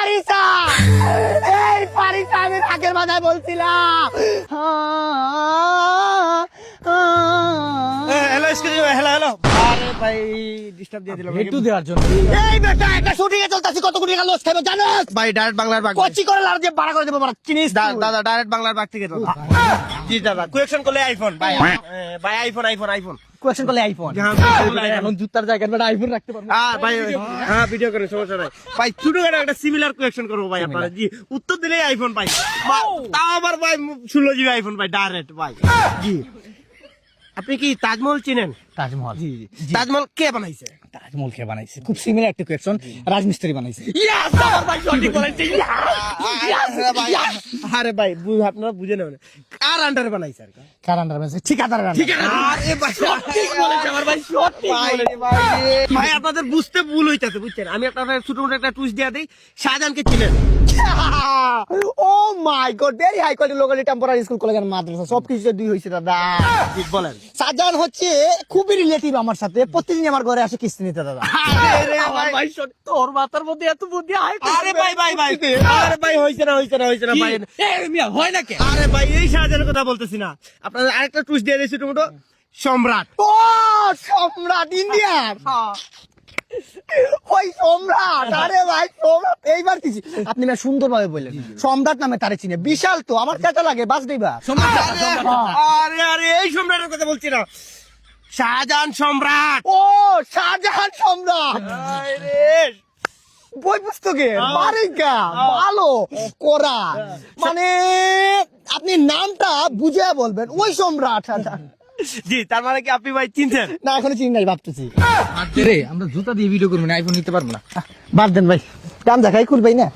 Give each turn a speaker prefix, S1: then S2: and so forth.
S1: পারিসা, এই পারিসা আমি রাগের মাথায় বলছিলাম।
S2: হ্যালো হ্যালো আরে ভাই ডিস্টার্ব দিয়ে দিলাম
S3: একটু দেওয়ার জন্য
S1: এই বেটা একটা শুটিং এ চলতেছি, কত কোটি টাকা লস খাইবো জানোস?
S2: ভাই ডাইরেক্ট বাংলার বাগ
S1: কচি করে লার দিয়ে ভাড়া করে দেবো মারা, চিনিস তুই?
S2: দাদা ডাইরেক্ট বাংলার বাগ থেকে দাদা জি দাদা কোয়েকশন করলে আইফোন ভাই ভাই আইফোন
S1: কোয়েশ্চেন করলে আইফোন।
S3: এখন জুতার জায়গায় একটা আইফোন রাখতে পারবো।
S2: ভাই হ্যাঁ ভিডিও করে সমস্যা নাই ভাই ছোটখাটো একটা সিমিলার কোয়েকশন করবো ভাই আপনারা জি উত্তর দিলেই আইফোন ভাই তাও আবার ভাই 16 জিবি আইফোন ভাই ডাইরেক্ট ভাই জি আপনি কি তাজমহল চিনেন?
S3: তাজমহল,
S2: জি তাজমহল কে বানাইছে?
S3: তাজমহল কে বানাইছে? খুব সিমিলার একটা কোয়েশ্চন, রাজমিস্ত্রি বানাইছে।
S2: আরে ভাই আপনারা বুঝে নেবেন কার আন্ডারে বানাইছে আর
S3: কার আন্ডার বানাইছে? ঠিকাদার আন্ডার।
S2: আরে ভাই সঠিক বলেছে আমার ভাই সঠিক বলেছে ভাই আপনাদের বুঝতে ভুল হইতাছে বুঝছেন আমি আপনাদের ছোট ছোট একটা টুইস্ট দিয়া দেই শাহজাহানকে চিনেন?
S1: Oh my God, very high quality local temporary school college আর মাদ্রাসা সবকিছু দুই হইছে দাদা।
S2: ঠিক বলেন
S1: শাহজাহান হচ্ছে খুবই রিলেটিভ আমার সাথে, প্রতিদিন আমার ঘরে আসে কিস্তি নিতে দাদা।
S2: আরে ভাই
S3: তোর মাথার মধ্যে এত বুদ্ধি হয়?
S2: আরে ভাই আরে ভাই হইছে না ভাই
S3: মিয়া হয় না কে?
S2: আরে ভাই এই শাহজাহানের কথা বলতেছি না আপনাদের আরেকটা টুইস্ট দিয়ে দিই ছোট মোটো সম্রাট
S1: ও সম্রাট ইন্ডিয়ান, ওই সম্রাট। আরে ভাই সম্রাট এইবার কি আপনি না সুন্দর ভাবে বললেন, সম্রাট নামে তারে চিনে, বিশাল তো, আমার কেটা লাগে বাস দিবা।
S2: আরে আরে এই সম্রাটের কথা বলছি না শাহজাহান সম্রাট
S1: ও শাহজাহান সম্রাট, বই পুস্তকে বারিকা ভালো করা, মানে আপনি নামটা বুঝে বলবেন ওই সম্রাট।
S2: জি তার মানে কি আপনি ভাই চিনছেন?
S1: না এখনো চিনি নাই, ভাবতেছি।
S3: রে আমরা জুতা দিয়ে ভিডিও করবো না, আইফোন নিতে পারবো না।
S1: বাদ দেন ভাই, দাম দেখাই করবেই না।